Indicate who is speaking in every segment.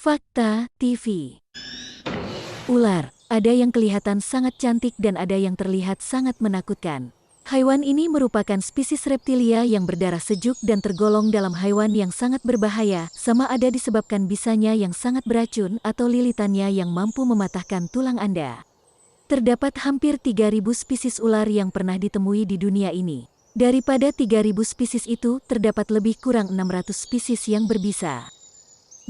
Speaker 1: Fakta TV. Ular, ada yang kelihatan sangat cantik dan ada yang terlihat sangat menakutkan. Haiwan ini merupakan spesies reptilia yang berdarah sejuk dan tergolong dalam haiwan yang sangat berbahaya, sama ada disebabkan bisanya yang sangat beracun atau lilitannya yang mampu mematahkan tulang Anda. Terdapat hampir 3.000 spesies ular yang pernah ditemui di dunia ini. Daripada 3.000 spesies itu, terdapat lebih kurang 600 spesies yang berbisa.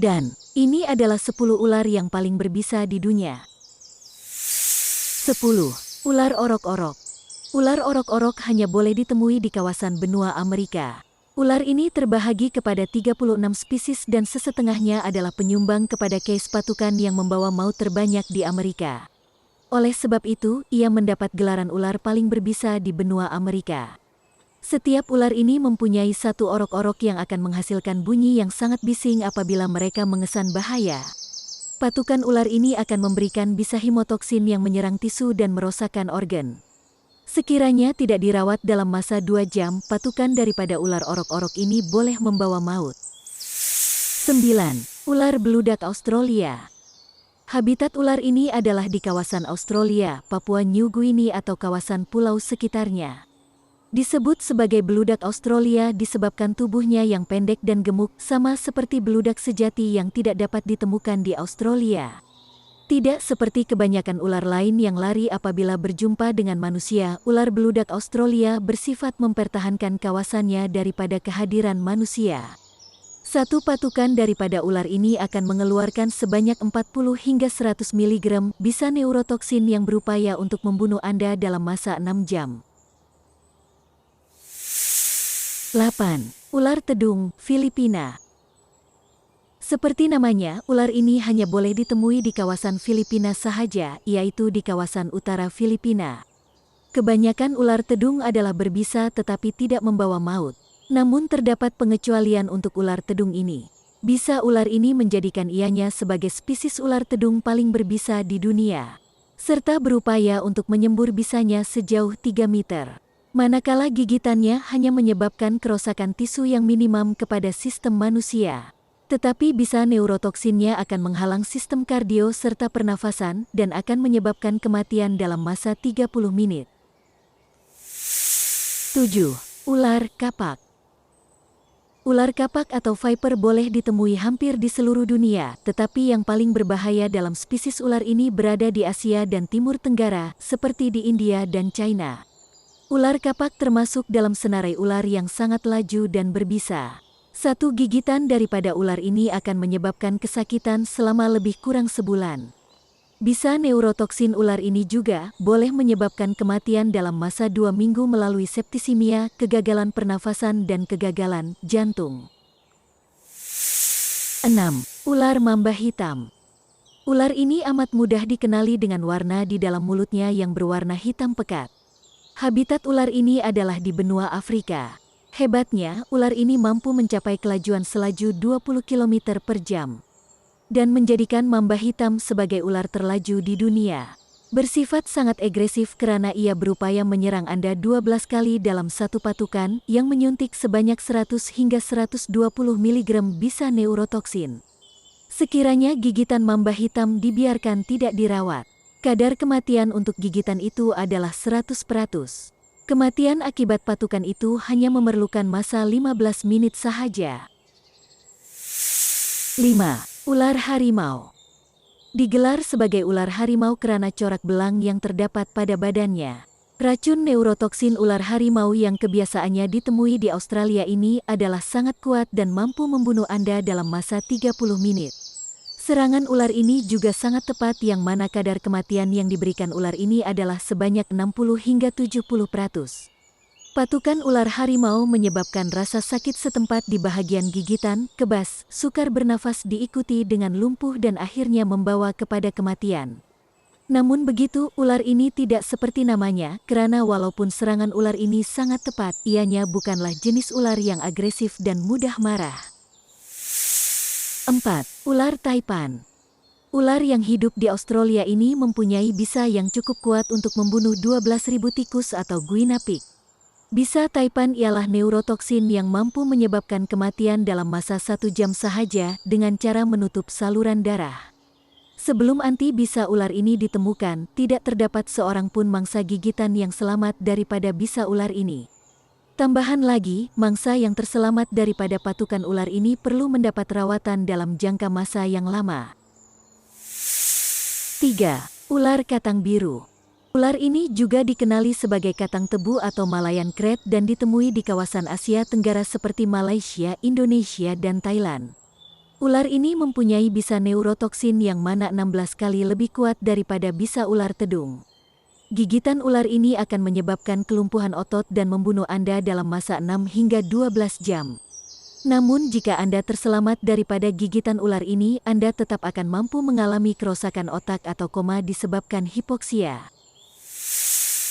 Speaker 1: Dan, ini adalah 10 ular yang paling berbisa di dunia. 10. Ular orok-orok. Ular orok-orok hanya boleh ditemui di kawasan benua Amerika. Ular ini terbahagi kepada 36 spesies dan sesetengahnya adalah penyumbang kepada case patukan yang membawa maut terbanyak di Amerika. Oleh sebab itu, ia mendapat gelaran ular paling berbisa di benua Amerika. Setiap ular ini mempunyai satu orok-orok yang akan menghasilkan bunyi yang sangat bising apabila mereka mengesan bahaya. Patukan ular ini akan memberikan bisa hemotoksin yang menyerang tisu dan merosakkan organ. Sekiranya tidak dirawat dalam masa 2 jam, patukan daripada ular orok-orok ini boleh membawa maut. 9. Ular beludak Australia. Habitat ular ini adalah di kawasan Australia, Papua New Guinea atau kawasan pulau sekitarnya. Disebut sebagai beludak Australia disebabkan tubuhnya yang pendek dan gemuk, sama seperti beludak sejati yang tidak dapat ditemukan di Australia. Tidak seperti kebanyakan ular lain yang lari apabila berjumpa dengan manusia, ular beludak Australia bersifat mempertahankan kawasannya daripada kehadiran manusia. Satu patukan daripada ular ini akan mengeluarkan sebanyak 40 hingga 100 mg bisa neurotoksin yang berupaya untuk membunuh Anda dalam masa 6 jam. 8. Ular tedung, Filipina. Seperti namanya, ular ini hanya boleh ditemui di kawasan Filipina sahaja, yaitu di kawasan utara Filipina. Kebanyakan ular tedung adalah berbisa tetapi tidak membawa maut. Namun terdapat pengecualian untuk ular tedung ini. Bisa ular ini menjadikan ianya sebagai spesies ular tedung paling berbisa di dunia, serta berupaya untuk menyembur bisanya sejauh 3 meter. Manakala gigitannya hanya menyebabkan kerusakan tisu yang minimum kepada sistem manusia. Tetapi bisa neurotoksinnya akan menghalang sistem kardio serta pernafasan dan akan menyebabkan kematian dalam masa 30 menit. 7. Ular kapak. Ular kapak atau viper boleh ditemui hampir di seluruh dunia, tetapi yang paling berbahaya dalam spesies ular ini berada di Asia dan Timur Tenggara, seperti di India dan China. Ular kapak termasuk dalam senarai ular yang sangat laju dan berbisa. Satu gigitan daripada ular ini akan menyebabkan kesakitan selama lebih kurang sebulan. Bisa neurotoksin ular ini juga boleh menyebabkan kematian dalam masa 2 minggu melalui septisimia, kegagalan pernafasan dan kegagalan jantung. 6. Ular mamba hitam. Ular ini amat mudah dikenali dengan warna di dalam mulutnya yang berwarna hitam pekat. Habitat ular ini adalah di benua Afrika. Hebatnya, ular ini mampu mencapai kelajuan selaju 20 km per jam. Dan menjadikan mamba hitam sebagai ular terlaju di dunia. Bersifat sangat agresif karena ia berupaya menyerang Anda 12 kali dalam satu patukan yang menyuntik sebanyak 100 hingga 120 mg bisa neurotoksin. Sekiranya gigitan mamba hitam dibiarkan tidak dirawat, kadar kematian untuk gigitan itu adalah 100%. Kematian akibat patukan itu hanya memerlukan masa 15 menit sahaja. 5. Ular harimau. Digelar sebagai ular harimau karena corak belang yang terdapat pada badannya. Racun neurotoksin ular harimau yang kebiasaannya ditemui di Australia ini adalah sangat kuat dan mampu membunuh Anda dalam masa 30 menit. Serangan ular ini juga sangat tepat yang mana kadar kematian yang diberikan ular ini adalah sebanyak 60 hingga 70%. Patukan ular harimau menyebabkan rasa sakit setempat di bahagian gigitan, kebas, sukar bernafas diikuti dengan lumpuh dan akhirnya membawa kepada kematian. Namun begitu, ular ini tidak seperti namanya, karena walaupun serangan ular ini sangat tepat, ianya bukanlah jenis ular yang agresif dan mudah marah. 4. Ular taipan. Ular yang hidup di Australia ini mempunyai bisa yang cukup kuat untuk membunuh 12.000 tikus atau guinea pig. Bisa Taipan ialah neurotoksin yang mampu menyebabkan kematian dalam masa 1 jam sahaja dengan cara menutup saluran darah. Sebelum anti-bisa ular ini ditemukan, tidak terdapat seorang pun mangsa gigitan yang selamat daripada bisa ular ini. Tambahan lagi, mangsa yang terselamat daripada patukan ular ini perlu mendapat rawatan dalam jangka masa yang lama. 3. Ular katang biru. Ular ini juga dikenali sebagai katang tebu atau Malayan Kret dan ditemui di kawasan Asia Tenggara seperti Malaysia, Indonesia, dan Thailand. Ular ini mempunyai bisa neurotoksin yang mana 16 kali lebih kuat daripada bisa ular tedung. Gigitan ular ini akan menyebabkan kelumpuhan otot dan membunuh Anda dalam masa 6 hingga 12 jam. Namun jika Anda terselamat daripada gigitan ular ini, Anda tetap akan mampu mengalami kerusakan otak atau koma disebabkan hipoksia.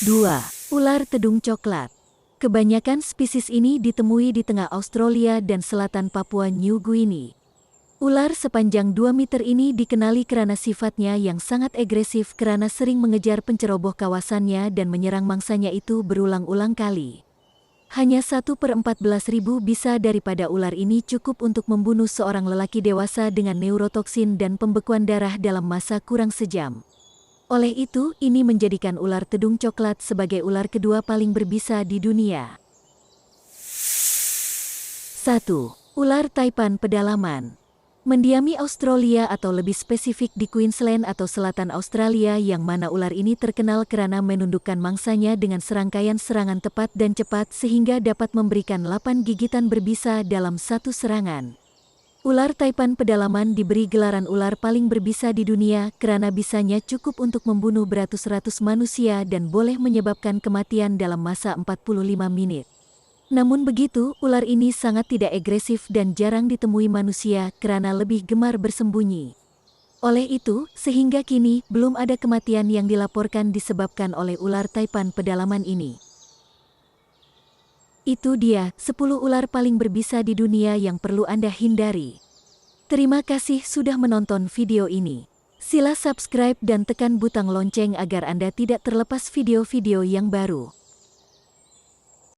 Speaker 1: 2. Ular tedung coklat. Kebanyakan spesies ini ditemui di tengah Australia dan selatan Papua New Guinea. Ular sepanjang 2 meter ini dikenali karena sifatnya yang sangat agresif karena sering mengejar penceroboh kawasannya dan menyerang mangsanya itu berulang-ulang kali. Hanya 1/14.000 bisa daripada ular ini cukup untuk membunuh seorang lelaki dewasa dengan neurotoksin dan pembekuan darah dalam masa kurang sejam. Oleh itu, ini menjadikan ular tedung coklat sebagai ular kedua paling berbisa di dunia. 1. Ular Taipan pedalaman. Mendiami Australia atau lebih spesifik di Queensland atau selatan Australia yang mana ular ini terkenal karena menundukkan mangsanya dengan serangkaian serangan tepat dan cepat sehingga dapat memberikan 8 gigitan berbisa dalam satu serangan. Ular Taipan pedalaman diberi gelaran ular paling berbisa di dunia karena bisanya cukup untuk membunuh beratus-ratus manusia dan boleh menyebabkan kematian dalam masa 45 menit. Namun begitu, ular ini sangat tidak agresif dan jarang ditemui manusia karena lebih gemar bersembunyi. Oleh itu, sehingga kini belum ada kematian yang dilaporkan disebabkan oleh ular Taipan pedalaman ini. Itu dia 10 ular paling berbisa di dunia yang perlu Anda hindari. Terima kasih sudah menonton video ini. Sila subscribe dan tekan butang lonceng agar Anda tidak terlepas video-video yang baru.